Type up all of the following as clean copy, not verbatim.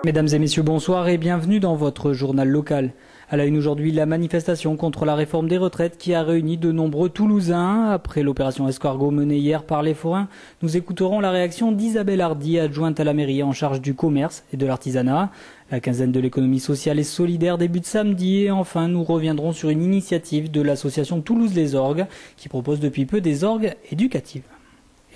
Mesdames et messieurs, bonsoir et bienvenue dans votre journal local. À la une aujourd'hui, la manifestation contre la réforme des retraites qui a réuni de nombreux Toulousains. Après l'opération escargot menée hier par les forains, nous écouterons la réaction d'Isabelle Hardy, adjointe à la mairie en charge du commerce et de l'artisanat. La quinzaine de l'économie sociale et solidaire débute samedi et enfin nous reviendrons sur une initiative de l'association Toulouse Les Orgues qui propose depuis peu des orgues éducatives.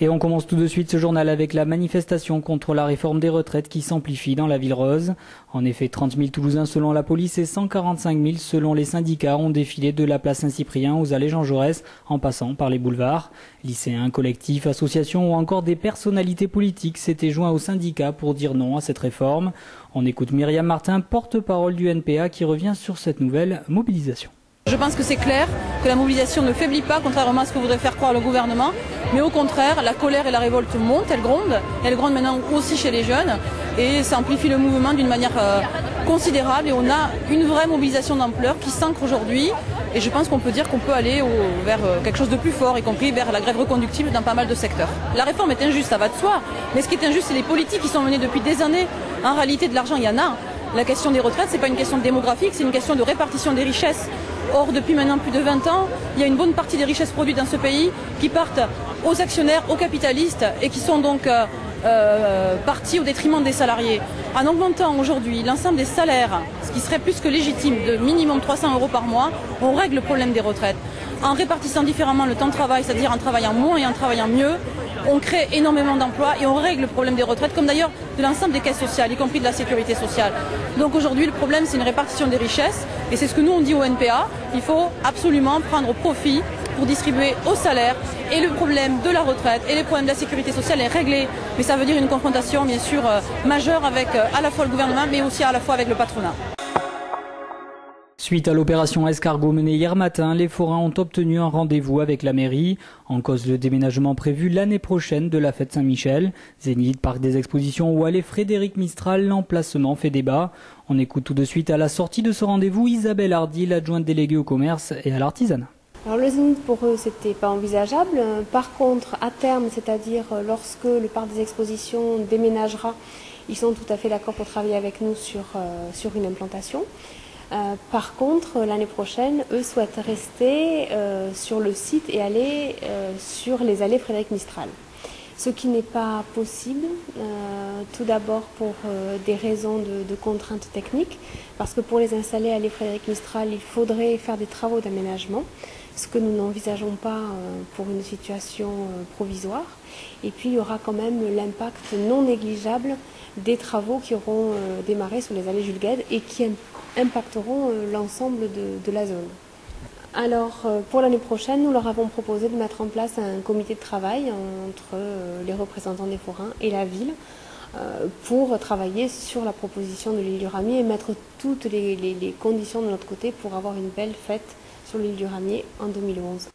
Et on commence tout de suite ce journal avec la manifestation contre la réforme des retraites qui s'amplifie dans la ville rose. En effet, 30 000 Toulousains selon la police et 145 000 selon les syndicats ont défilé de la place Saint-Cyprien aux allées Jean Jaurès en passant par les boulevards. Lycéens, collectifs, associations ou encore des personnalités politiques s'étaient joints aux syndicats pour dire non à cette réforme. On écoute Myriam Martin, porte-parole du NPA, qui revient sur cette nouvelle mobilisation. Je pense que c'est clair que la mobilisation ne faiblit pas, contrairement à ce que voudrait faire croire le gouvernement. Mais au contraire, la colère et la révolte montent, elles grondent maintenant aussi chez les jeunes. Et ça amplifie le mouvement d'une manière considérable. Et on a une vraie mobilisation d'ampleur qui s'ancre aujourd'hui. Et je pense qu'on peut dire qu'on peut aller vers quelque chose de plus fort, y compris vers la grève reconductible dans pas mal de secteurs. La réforme est injuste, ça va de soi. Mais ce qui est injuste, c'est les politiques qui sont menées depuis des années. En réalité, de l'argent, il y en a. La question des retraites, ce n'est pas une question démographique, c'est une question de répartition des richesses. Or, depuis maintenant plus de 20 ans, il y a une bonne partie des richesses produites dans ce pays qui partent aux actionnaires, aux capitalistes et qui sont donc partis au détriment des salariés. En augmentant aujourd'hui l'ensemble des salaires, ce qui serait plus que légitime, de minimum 300 € par mois, on règle le problème des retraites. En répartissant différemment le temps de travail, c'est-à-dire en travaillant moins et en travaillant mieux, on crée énormément d'emplois et on règle le problème des retraites, comme d'ailleurs de l'ensemble des caisses sociales, y compris de la sécurité sociale. Donc aujourd'hui, le problème, c'est une répartition des richesses, et c'est ce que nous, on dit au NPA. Il faut absolument prendre profit pour distribuer aux salaires, et le problème de la retraite et les problèmes de la sécurité sociale est réglé. Mais ça veut dire une confrontation, bien sûr, majeure avec à la fois le gouvernement, mais aussi à la fois avec le patronat. Suite à l'opération escargot menée hier matin, les forains ont obtenu un rendez-vous avec la mairie. En cause le déménagement prévu l'année prochaine de la fête Saint-Michel. Zénith, parc des expositions ou allée Frédéric Mistral, l'emplacement fait débat. On écoute tout de suite à la sortie de ce rendez-vous Isabelle Hardy, l'adjointe déléguée au commerce et à l'artisanat. Alors le Zénith pour eux c'était pas envisageable. Par contre à terme, c'est-à-dire lorsque le parc des expositions déménagera, ils sont tout à fait d'accord pour travailler avec nous sur une implantation. Par contre, l'année prochaine, eux souhaitent rester sur le site et aller sur les allées Frédéric Mistral. Ce qui n'est pas possible, tout d'abord pour des raisons de contraintes techniques, parce que pour les installer à allée Frédéric Mistral, il faudrait faire des travaux d'aménagement, ce que nous n'envisageons pas pour une situation provisoire. Et puis il y aura quand même l'impact non négligeable des travaux qui auront démarré sur les allées Jules Guesde et qui impacteront l'ensemble de la zone. Alors pour l'année prochaine, nous leur avons proposé de mettre en place un comité de travail entre les représentants des forains et la ville pour travailler sur la proposition de l'île du Ramier et mettre toutes les conditions de notre côté pour avoir une belle fête sur l'île du Ramier en 2011.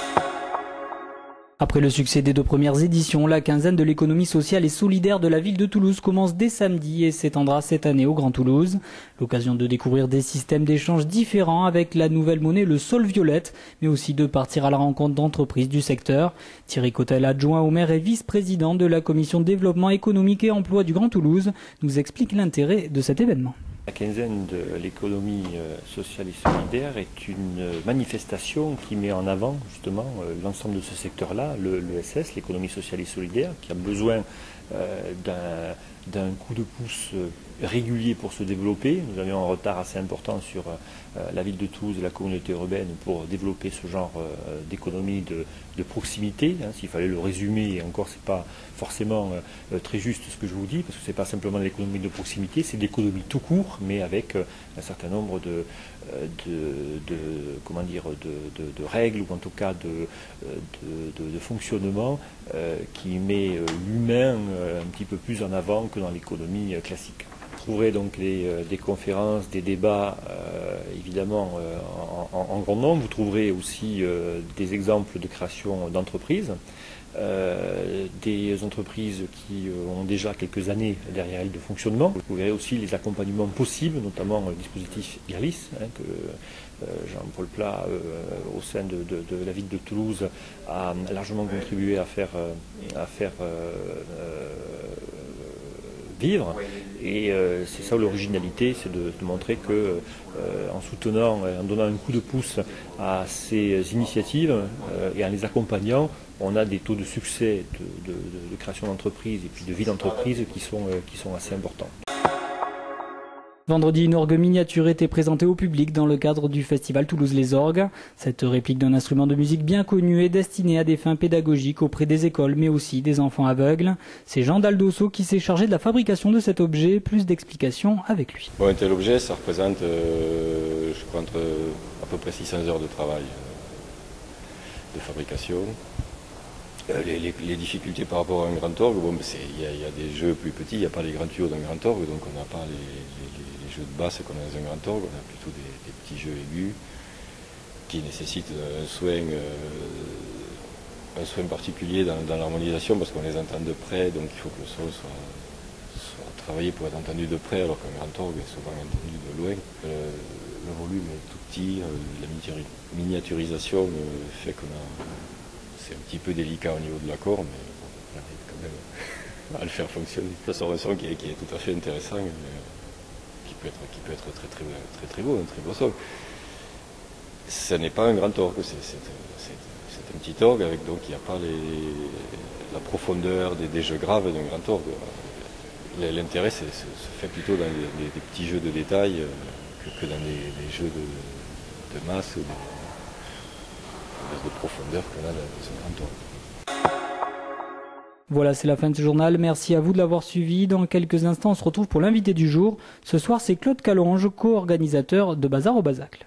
Après le succès des 2 premières éditions, la quinzaine de l'économie sociale et solidaire de la ville de Toulouse commence dès samedi et s'étendra cette année au Grand Toulouse. L'occasion de découvrir des systèmes d'échange différents avec la nouvelle monnaie, le sol violette, mais aussi de partir à la rencontre d'entreprises du secteur. Thierry Cotel, adjoint au maire et vice-président de la commission développement économique et emploi du Grand Toulouse, nous explique l'intérêt de cet événement. La quinzaine de l'économie sociale et solidaire est une manifestation qui met en avant justement l'ensemble de ce secteur-là, l'ESS, l'économie sociale et solidaire, qui a besoin d'un coup de pouce régulier pour se développer. Nous avions un retard assez important sur la ville de Toulouse et la communauté urbaine pour développer ce genre d'économie de proximité. S'il fallait le résumer, et encore c'est pas forcément très juste ce que je vous dis, parce que c'est pas simplement de l'économie de proximité, c'est de l'économie tout court, mais avec un certain nombre de règles ou en tout cas de fonctionnement qui met l'humain un petit peu plus en avant que dans l'économie classique. Vous trouverez donc des conférences, des débats évidemment en grand nombre. Vous trouverez aussi des exemples de création d'entreprises. Des entreprises qui ont déjà quelques années derrière elles de fonctionnement. Vous verrez aussi les accompagnements possibles, notamment le dispositif IRLIS, que Jean-Paul Plat, au sein de la ville de Toulouse, a largement contribué à faire vivre. Et c'est ça l'originalité, c'est de montrer que en soutenant, en donnant un coup de pouce à ces initiatives et en les accompagnant, on a des taux de succès de création d'entreprises et puis de vie d'entreprise qui sont assez importants. Vendredi, une orgue miniature était présentée au public dans le cadre du festival Toulouse les Orgues. Cette réplique d'un instrument de musique bien connu est destinée à des fins pédagogiques auprès des écoles, mais aussi des enfants aveugles. C'est Jean Daldosso qui s'est chargé de la fabrication de cet objet. Plus d'explications avec lui. Bon, un tel objet, ça représente, je crois, entre à peu près 600 heures de travail de fabrication. Les difficultés par rapport à un grand orgue, bon, il y a des jeux plus petits, il n'y a pas les grands tuyaux d'un grand orgue, donc on n'a pas les jeux de basse qu'on a dans un grand orgue, on a plutôt des petits jeux aigus qui nécessitent un soin particulier dans l'harmonisation parce qu'on les entend de près, donc il faut que le son soit travaillé pour être entendu de près, alors qu'un grand orgue est souvent entendu de loin. Le volume est tout petit, la miniaturisation fait qu'on a... C'est un petit peu délicat au niveau de l'accord, mais bon, on arrive quand même à le faire fonctionner. Ça sort un son qui est tout à fait intéressant, qui peut être très beau, un très beau son. Ce n'est pas un grand orgue, c'est un petit orgue avec donc il n'y a pas la profondeur des jeux graves d'un grand orgue. L'intérêt se fait plutôt dans des petits jeux de détails que dans des jeux de masse. De profondeur qu'on a dans un grand orgue. Voilà, c'est la fin de ce journal. Merci à vous de l'avoir suivi. Dans quelques instants, on se retrouve pour l'invité du jour. Ce soir, c'est Claude Calonge, co-organisateur de Bazar au Basacle.